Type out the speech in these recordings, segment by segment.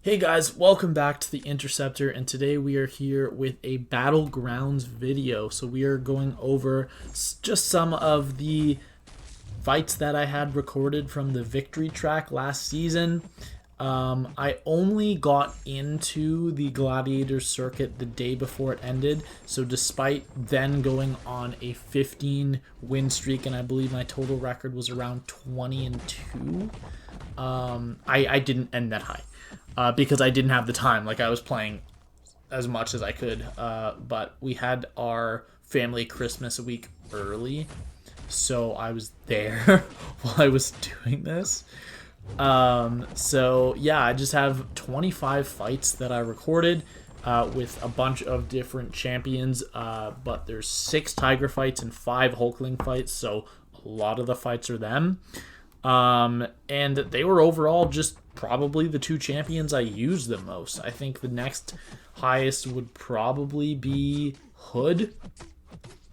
Hey guys, welcome back to the Interceptor, and today we are here with a Battlegrounds video. So we are going over just some of the fights that I had recorded from the victory track last season. I only got into the Gladiator circuit the day before it ended, so despite then going on a 15 win streak, and I believe my total record was around 20-2, I didn't end that high. Because I didn't have the time. Like, I was playing as much as I could. But we had our family Christmas a week early, so I was there while I was doing this. So yeah, I just have 25 fights that I recorded with a bunch of different champions. But there's 6 Tiger fights and 5 Hulkling fights, so a lot of the fights are them. And they were overall just probably the 2 champions I used the most. I think the next highest would probably be Hood.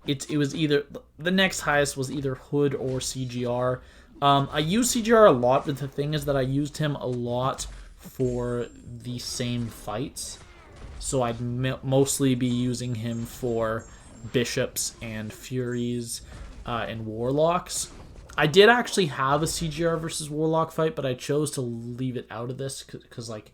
It was either the next highest was either Hood or CGR. I used CGR a lot, but the thing is that I used him a lot for the same fights. So I'd mostly be using him for bishops and furies and warlocks. I did actually have a CGR versus Warlock fight, but I chose to leave it out of this because like,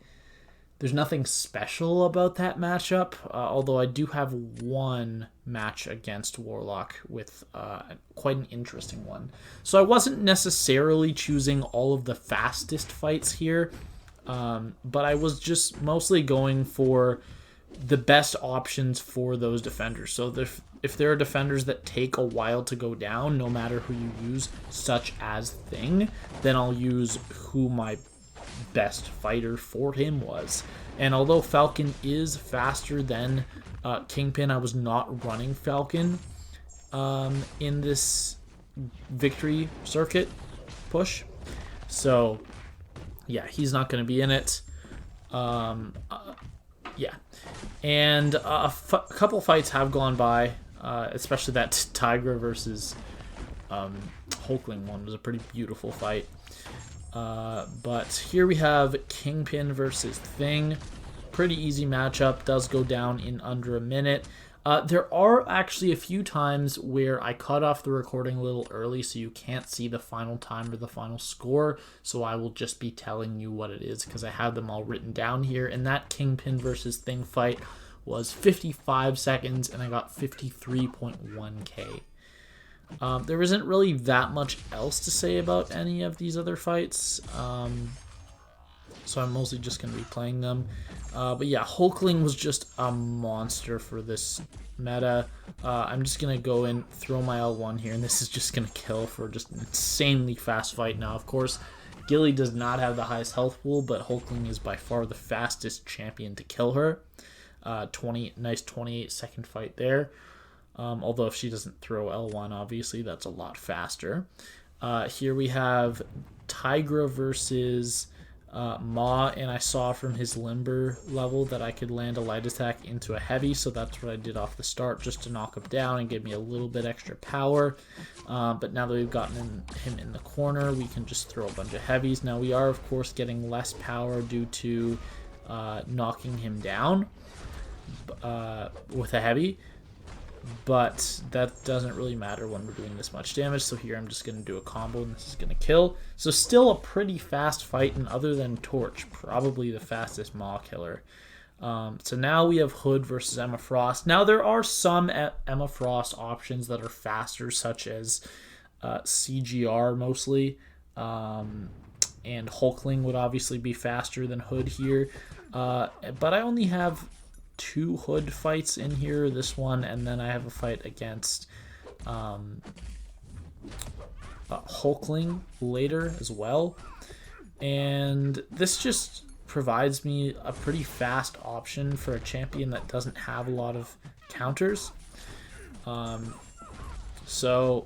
there's nothing special about that matchup. Although I do have one match against Warlock with quite an interesting one. So I wasn't necessarily choosing all of the fastest fights here, but I was just mostly going for the best options for those defenders. So if there are defenders that take a while to go down, no matter who you use, such as Thing, then I'll use who my best fighter for him was. And although Falcon is faster than Kingpin, I was not running Falcon in this victory circuit push. So yeah, he's not going to be in it. Yeah. And a couple fights have gone by, especially that Tigra versus Hulkling one was a pretty beautiful fight. But here we have Kingpin versus Thing. Pretty easy matchup, does go down in under a minute. There are actually a few times where I cut off the recording a little early so you can't see the final time or the final score, so I will just be telling you what it is because I have them all written down here. And that Kingpin versus Thing fight was 55 seconds and I got 53.1k. There isn't really that much else to say about any of these other fights, so I'm mostly just going to be playing them. But yeah, Hulkling was just a monster for this meta. I'm just going to go and throw my L1 here, and this is just going to kill for just an insanely fast fight. Now, of course, Gilly does not have the highest health pool, but Hulkling is by far the fastest champion to kill her. Nice 28-second fight there. Although if she doesn't throw L1, obviously, that's a lot faster. Here we have Tigra versus Ma, and I saw from his limber level that I could land a light attack into a heavy, so that's what I did off the start, just to knock him down and give me a little bit extra power. But now that we've gotten him in the corner, we can just throw a bunch of heavies. Now we are, of course, getting less power due to knocking him down with a heavy. But that doesn't really matter when we're doing this much damage. So here I'm just going to do a combo and this is going to kill. So still a pretty fast fight, and other than Torch, probably the fastest Maw killer. So now we have Hood versus Emma Frost. Now there are some Emma Frost options that are faster, such as CGR mostly. And Hulkling would obviously be faster than Hood here. But I only have 2 Hood fights in here, this one, and then I have a fight against Hulkling later as well. And this just provides me a pretty fast option for a champion that doesn't have a lot of counters. So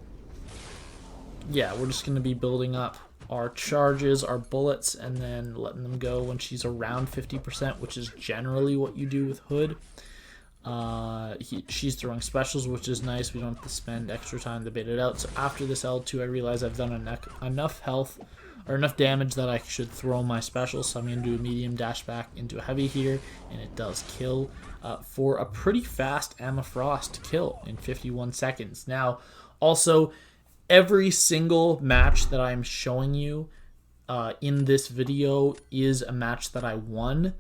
yeah, we're just going to be building up our charges, our bullets, and then letting them go when she's around 50%, which is generally what you do with Hood. She's throwing specials, which is nice. We don't have to spend extra time to bait it out. So after this L2, I realize I've done enough health or enough damage that I should throw my special. So I'm going to do a medium dash back into a heavy here, and it does kill for a pretty fast Amafrost kill in 51 seconds. Now, also, every single match that I'm showing you in this video is a match that I won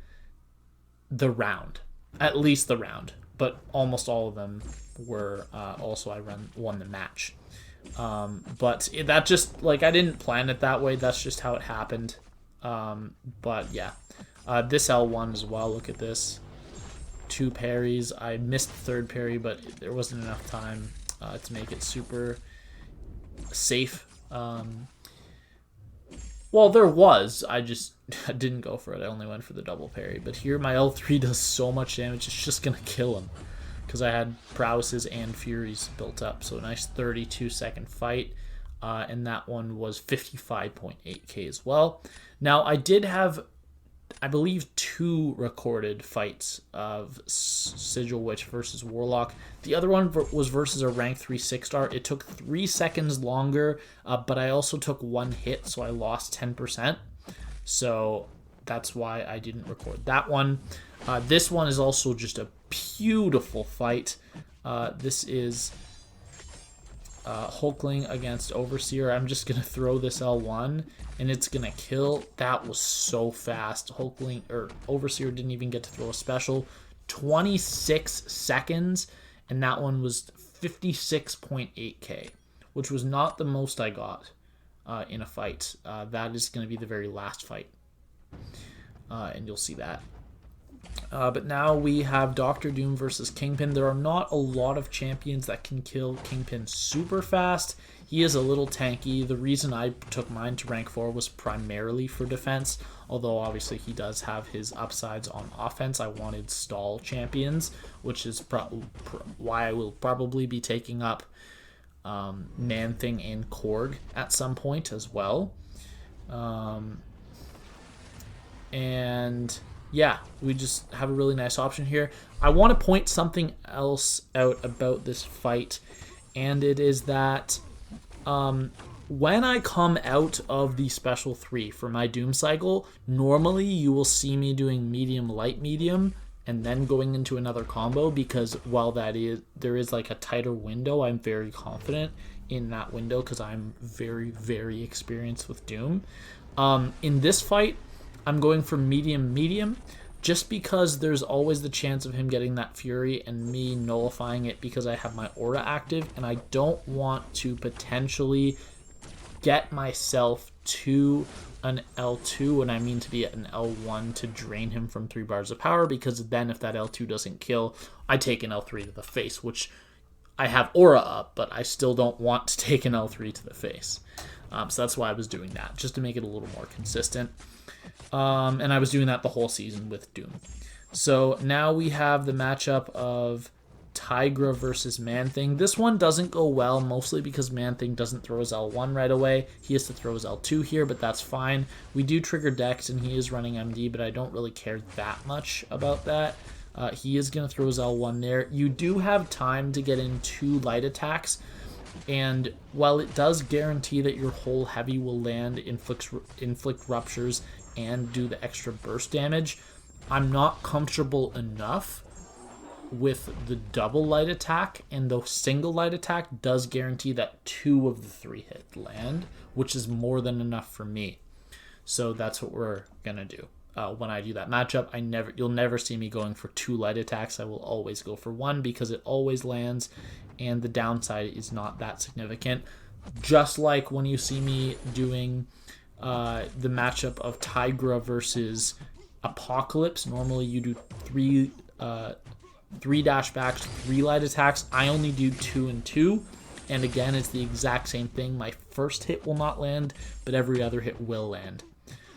the round, at least the round, but almost all of them were also I won the match. But that just, like, I didn't plan it that way. That's just how it happened. But yeah, this L1 as well. Look at this, 2 parries. I missed the 3rd parry, but there wasn't enough time to make it super safe. Well, there was. I just didn't go for it. I only went for the double parry. But here my L3 does so much damage, it's just going to kill him. Because I had prowesses and furies built up. So a nice 32-second fight. And that one was 55.8k as well. Now, I did have, I believe, 2 recorded fights of Sigil Witch versus Warlock. The other one was versus a rank 3 6-star. It took 3 seconds longer, but I also took 1 hit, so I lost 10%. So that's why I didn't record that one. This one is also just a beautiful fight. This is Hulkling against Overseer. I'm just going to throw this L1 and it's going to kill. That was so fast. Hulkling, or Overseer, didn't even get to throw a special. 26 seconds, and that one was 56.8k, which was not the most I got in a fight. That is going to be the very last fight, and you'll see that. But now we have Doctor Doom versus Kingpin. There are not a lot of champions that can kill Kingpin super fast. He is a little tanky. The reason I took mine to rank 4 was primarily for defense, although obviously he does have his upsides on offense. I wanted stall champions, which is why I will probably be taking up Man-Thing and Korg at some point as well. And yeah, we just have a really nice option here. I want to point something else out about this fight, and it is that when I come out of the special 3 for my Doom cycle, normally you will see me doing medium, light, medium, and then going into another combo, because while there is like a tighter window, I'm very confident in that window because I'm very, very experienced with Doom. In this fight, I'm going for medium, medium, just because there's always the chance of him getting that Fury and me nullifying it because I have my Aura active, and I don't want to potentially get myself to an L2 when I mean to be at an L1 to drain him from 3 bars of power, because then if that L2 doesn't kill, I take an L3 to the face, which I have Aura up, but I still don't want to take an L3 to the face. So that's why I was doing that, just to make it a little more consistent. And I was doing that the whole season with Doom. So now we have the matchup of Tigra versus Man-Thing. This one doesn't go well, mostly because Man-Thing doesn't throw his L1 right away. He has to throw his L2 here, but that's fine. We do trigger Dex, and he is running MD, but I don't really care that much about that. He is going to throw his L1 there. You do have time to get in 2 light attacks, and while it does guarantee that your whole heavy will land, inflict ruptures, and do the extra burst damage, I'm not comfortable enough with the double light attack, and the single light attack does guarantee that 2 of the 3 hit land, which is more than enough for me. So that's what we're gonna do. When I do that matchup, you'll never see me going for 2 light attacks. I will always go for 1 because it always lands, and the downside is not that significant. Just like when you see me doing the matchup of Tigra versus Apocalypse, normally you do 3 dash backs, 3 light attacks. I only do 2 and 2, and again, it's the exact same thing. My first hit will not land, but every other hit will land.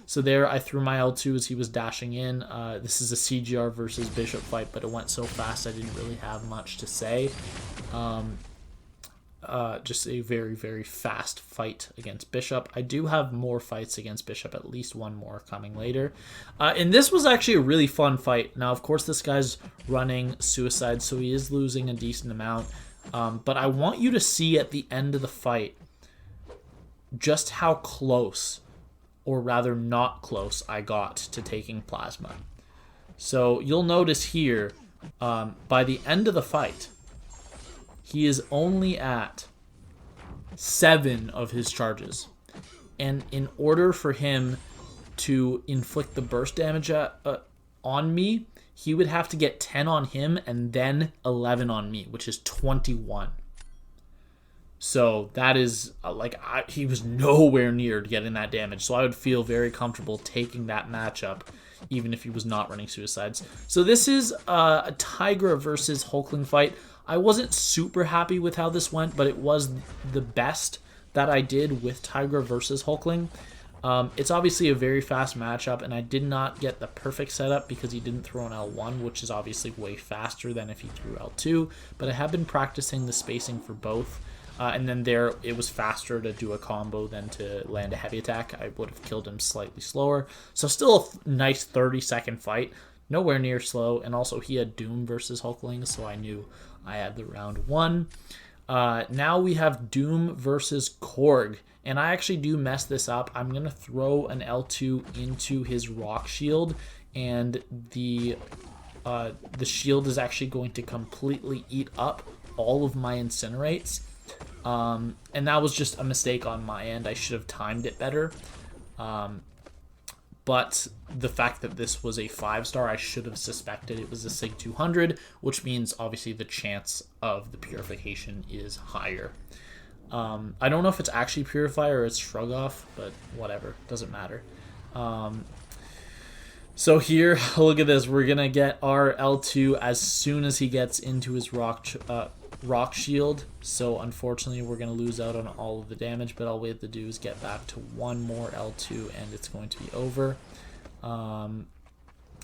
So there, I threw my L2 as he was dashing in. This is a CGR versus Bishop fight, but it went so fast I didn't really have much to say. Just a very, very fast fight against Bishop. I do have more fights against Bishop, at least 1 more coming later. And this was actually a really fun fight. Now, of course, this guy's running Suicide, so he is losing a decent amount. But I want you to see at the end of the fight just how close or rather not close, I got to taking plasma. So you'll notice here, by the end of the fight, he is only at 7 of his charges. And in order for him to inflict the burst damage on me, he would have to get 10 on him and then 11 on me, which is 21. So that is, he was nowhere near getting that damage. So I would feel very comfortable taking that matchup, even if he was not running suicides. So this is a Tigra versus Hulkling fight. I wasn't super happy with how this went, but it was the best that I did with Tigra versus Hulkling. It's obviously a very fast matchup, and I did not get the perfect setup because he didn't throw an L1, which is obviously way faster than if he threw L2, but I have been practicing the spacing for both, and then there it was faster to do a combo than to land a heavy attack. I would have killed him slightly slower, so still a nice 30-second fight, nowhere near slow, and also he had Doom versus Hulkling, so I knew I had the round won. Now we have Doom versus Korg. And I actually do mess this up. I'm going to throw an L2 into his rock shield. And the shield is actually going to completely eat up all of my incinerates. And that was just a mistake on my end. I should have timed it better. But the fact that this was a 5-star, I should have suspected it was a Sig 200, which means obviously the chance of the purification is higher. I don't know if it's actually Purify or it's Shrug Off, but whatever, doesn't matter. So here, look at this. We're going to get our L2 as soon as he gets into his rock shield. So unfortunately, we're going to lose out on all of the damage, but all we have to do is get back to one more L2 and it's going to be over.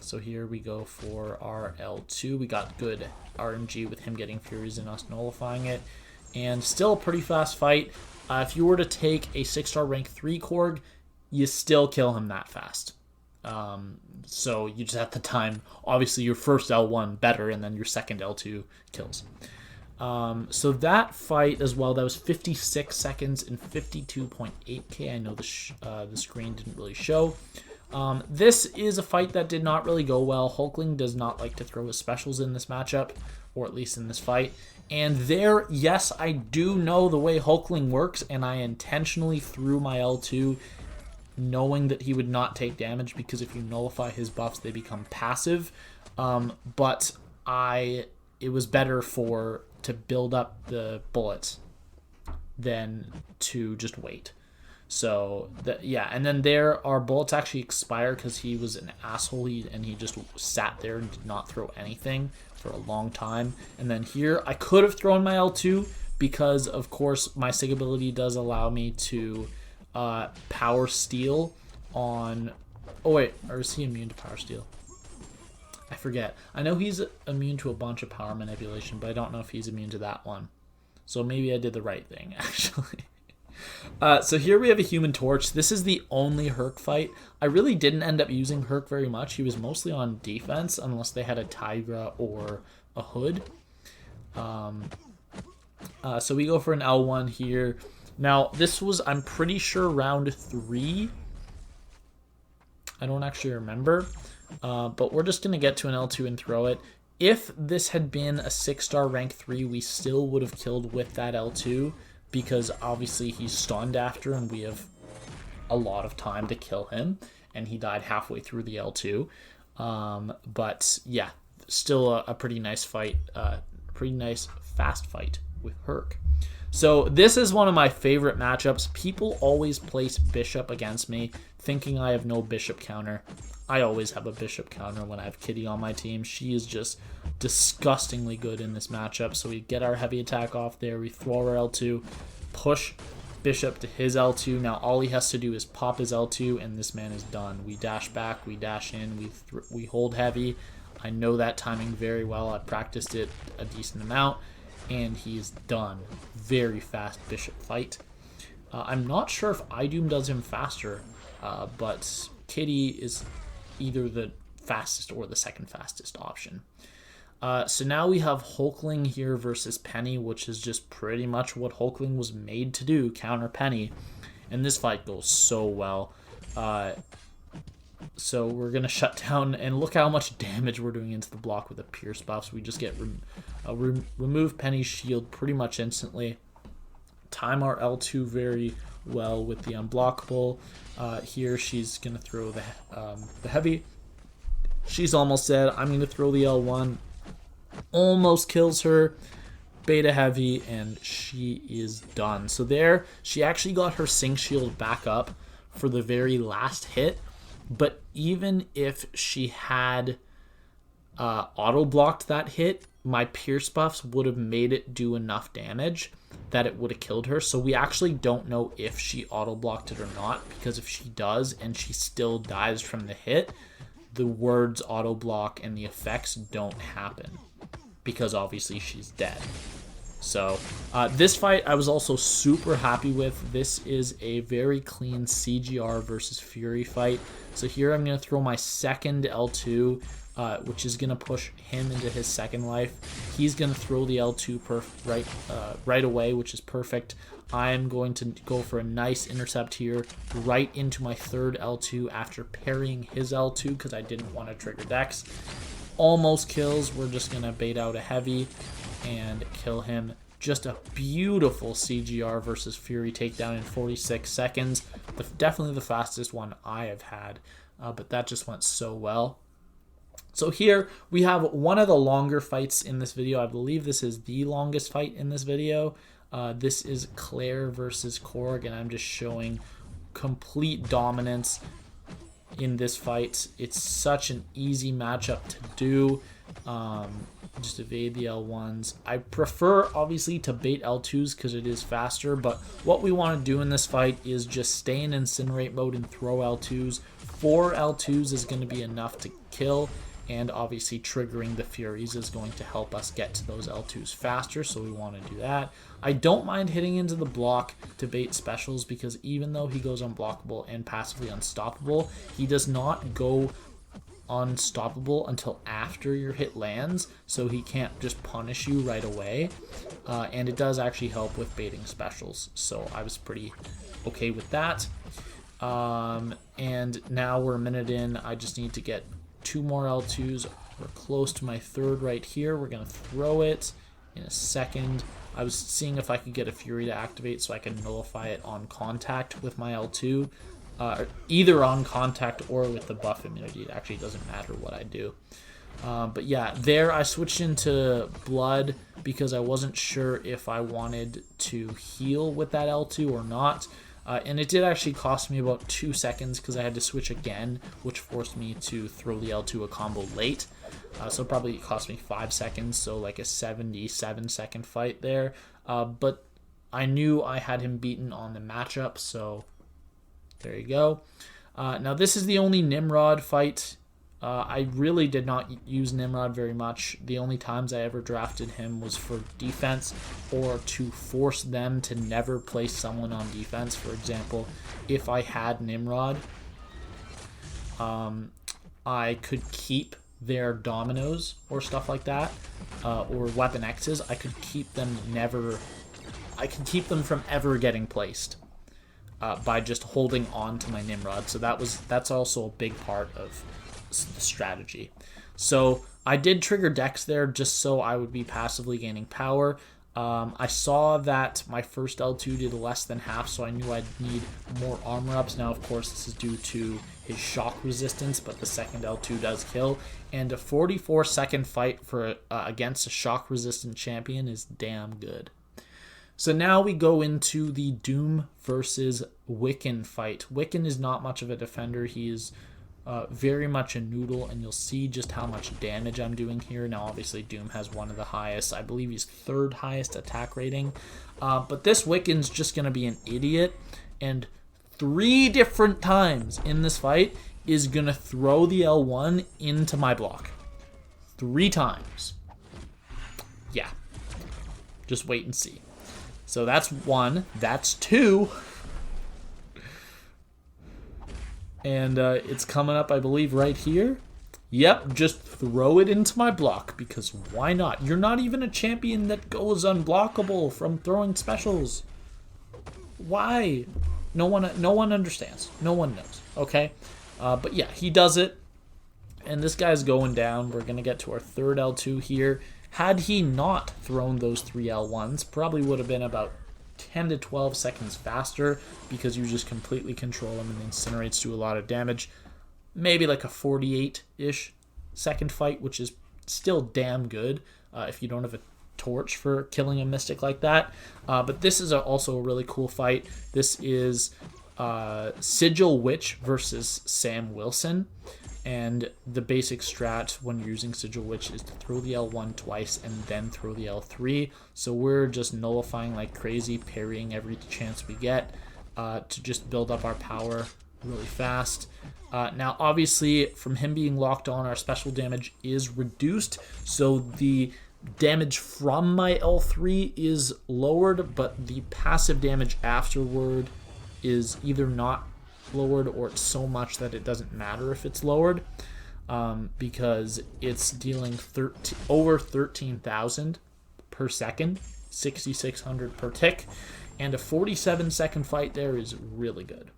So here we go for our L2. We got good RNG with him getting Furies and us nullifying it. And still a pretty fast fight. If you were to take a 6-star rank 3 Korg, you still kill him that fast. So you just have to time, obviously, your first L1 better, and then your second L2 kills. So that fight as well, that was 56 seconds and 52.8k. I know the screen didn't really show. This is a fight that did not really go well. Hulkling does not like to throw his specials in this matchup, or at least in this fight. And there, yes, I do know the way Hulkling works, and I intentionally threw my L2 knowing that he would not take damage, because if you nullify his buffs, they become passive. But it was better to build up the bullets than to just wait. So, yeah, and then there, our bullets actually expire because he was an asshole, and he just sat there and did not throw anything for a long time. And then here, I could have thrown my L2 because, of course, my Sig ability does allow me to power steal on... Oh, wait, or is he immune to power steal? I forget. I know he's immune to a bunch of power manipulation, but I don't know if he's immune to that one. So maybe I did the right thing, actually. So here we have a Human Torch. This is the only Herc fight. I really didn't end up using Herc very much. He was mostly on defense, unless they had a Tigra or a Hood. So we go for an L1 here. Now, this was, I'm pretty sure, round 3. I don't actually remember. But we're just going to get to an L2 and throw it. If this had been a 6-star rank 3, we still would have killed with that L2, because obviously he's stunned after, and we have a lot of time to kill him, and he died halfway through the L2. But yeah, still a pretty nice fight, pretty nice fast fight with Herc. So this is one of my favorite matchups. People always place Bishop against me, thinking I have no Bishop counter. I always have a Bishop counter when I have Kitty on my team. She is just disgustingly good in this matchup. So we get our heavy attack off there. We throw our L2, push Bishop to his L2. Now all he has to do is pop his L2, and this man is done. We dash back, we dash in, we hold heavy. I know that timing very well. I practiced it a decent amount, and he's done. Very fast Bishop fight. I'm not sure if iDoom does him faster, but Kitty is either the fastest or the second fastest option. So now we have Hulkling here versus Penny, which is just pretty much what Hulkling was made to do, counter Penny. And this fight goes so well. So we're going to shut down, and look how much damage we're doing into the block with the Pierce buffs. We just get remove Penny's shield pretty much instantly. Time our L2 very well with the unblockable. Here she's going to throw the heavy. She's almost dead. I'm going to throw the L1. Almost kills her. Beta heavy, and she is done. So there, she actually got her sync shield back up for the very last hit. But even if she had auto blocked that hit, my Pierce buffs would have made it do enough damage that it would have killed her. So we actually don't know if she auto blocked it or not, because if she does and she still dies from the hit, the words auto block and the effects don't happen, because obviously she's dead. So this fight I was also super happy with. This is a very clean CGR versus Fury fight. So here I'm going to throw my second L2, which is going to push him into his second life. He's going to throw the L2 right away, which is perfect. I'm going to go for a nice intercept here right into my third L2 after parrying his L2 because I didn't want to trigger Dex. Almost kills. We're just going to bait out a heavy and kill him. Just a beautiful CGR versus Fury takedown in 46 seconds. Definitely the fastest one I have had, but that just went so well. So here we have one of the longer fights in this video. I believe this is the longest fight in this video. This is Claire versus Korg, and I'm just showing complete dominance in this fight. It's such an easy matchup to do. Just evade the L1s. I prefer obviously to bait L2s because it is faster, but what we want to do in this fight is just stay in incinerate mode and throw L2s. 4 L2s is going to be enough to kill, and obviously triggering the Furies is going to help us get to those L2s faster, so we want to do that. I don't mind hitting into the block to bait specials, because even though he goes unblockable and passively unstoppable, he does not go unstoppable until after your hit lands, so he can't just punish you right away, and it does actually help with baiting specials, so I was pretty okay with that. And now we're a minute in. I just need to get 2 more L2s. We're close to my third right here. We're gonna throw it in a second. I was seeing if I could get a Fury to activate so I can nullify it on contact with my L2. Either on contact or with the buff immunity. It actually doesn't matter what I do. But yeah, there I switched into blood because I wasn't sure if I wanted to heal with that L2 or not. And it did actually cost me about 2 seconds because I had to switch again, which forced me to throw the L2 a combo late. So probably it cost me 5 seconds, so like a 77-second fight there. But I knew I had him beaten on the matchup, so there you go. Now this is the only Nimrod fight. I really did not use Nimrod very much. The only times I ever drafted him was for defense or to force them to never place someone on defense. For example, if I had Nimrod, I could keep their dominoes or stuff like that, or weapon X's. I could keep them from ever getting placed. By just holding on to my Nimrod. So that's also a big part of the strategy. So I did trigger Dex there just so I would be passively gaining power. I saw that my first L2 did less than half, so I knew I'd need more armor ups. Now, of course, this is due to his shock resistance, but the second L2 does kill. And a 44-second fight for against a shock resistant champion is damn good. So now we go into the Doom versus Wiccan fight. Wiccan is not much of a defender. He is very much a noodle, and you'll see just how much damage I'm doing here. Now, obviously, Doom has one of the highest. I believe he's 3rd highest attack rating. But this Wiccan's just going to be an idiot, and 3 different times in this fight is going to throw the L1 into my block. 3 times. Yeah. Just wait and see. So that's 1. That's 2. And it's coming up, I believe, right here. Yep, just throw it into my block, because why not? You're not even a champion that goes unblockable from throwing specials. Why? No one understands. No one knows. Okay, but yeah, he does it. And this guy's going down. We're going to get to our third L2 here. Had he not thrown those 3 L1s, probably would have been about 10 to 12 seconds faster because you just completely control him and the incinerates do a lot of damage. Maybe like a 48-ish second fight, which is still damn good if you don't have a torch for killing a mystic like that. But this is also a really cool fight. This is Sigil Witch versus Sam Wilson. And the basic strat when you're using Sigil Witch is to throw the L1 twice and then throw the L3. So we're just nullifying like crazy, parrying every chance we get to just build up our power really fast. Now, obviously, from him being locked on, our special damage is reduced. So the damage from my L3 is lowered, but the passive damage afterward is either not lowered or it's so much that it doesn't matter if it's lowered, because it's dealing over 13,000 per second, 6,600 per tick, and a 47-second fight there is really good.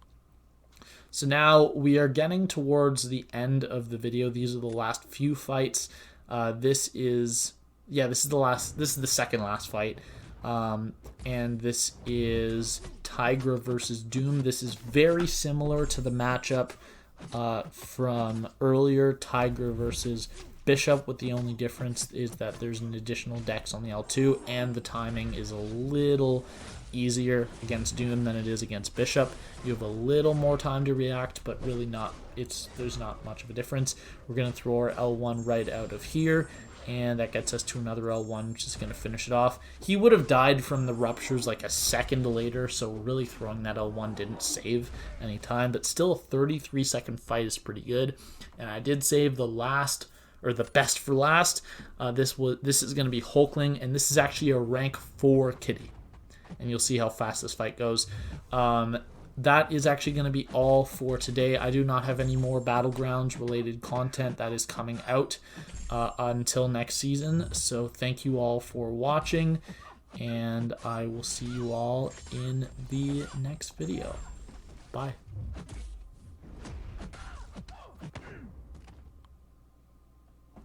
So now we are getting towards the end of the video. These are the last few fights. This is the second last fight. And this is Tigra versus Doom. This is very similar to the matchup from earlier, Tigra versus Bishop, with the only difference is that there's an additional dex on the L2 and the timing is a little easier against Doom than it is against Bishop. You have a little more time to react, but really not. There's not much of a difference. We're going to throw our L1 right out of here, and that gets us to another L1, which is going to finish it off. He would have died from the ruptures like a second later, so really throwing that L1 didn't save any time, but still a 33-second fight is pretty good. And I did save the best for last. This is going to be Hulkling, and this is actually a rank 4 kitty. And you'll see how fast this fight goes. That is actually going to be all for today. I do not have any more Battlegrounds related content that is coming out until next season. So thank you all for watching, and I will see you all in the next video. Bye.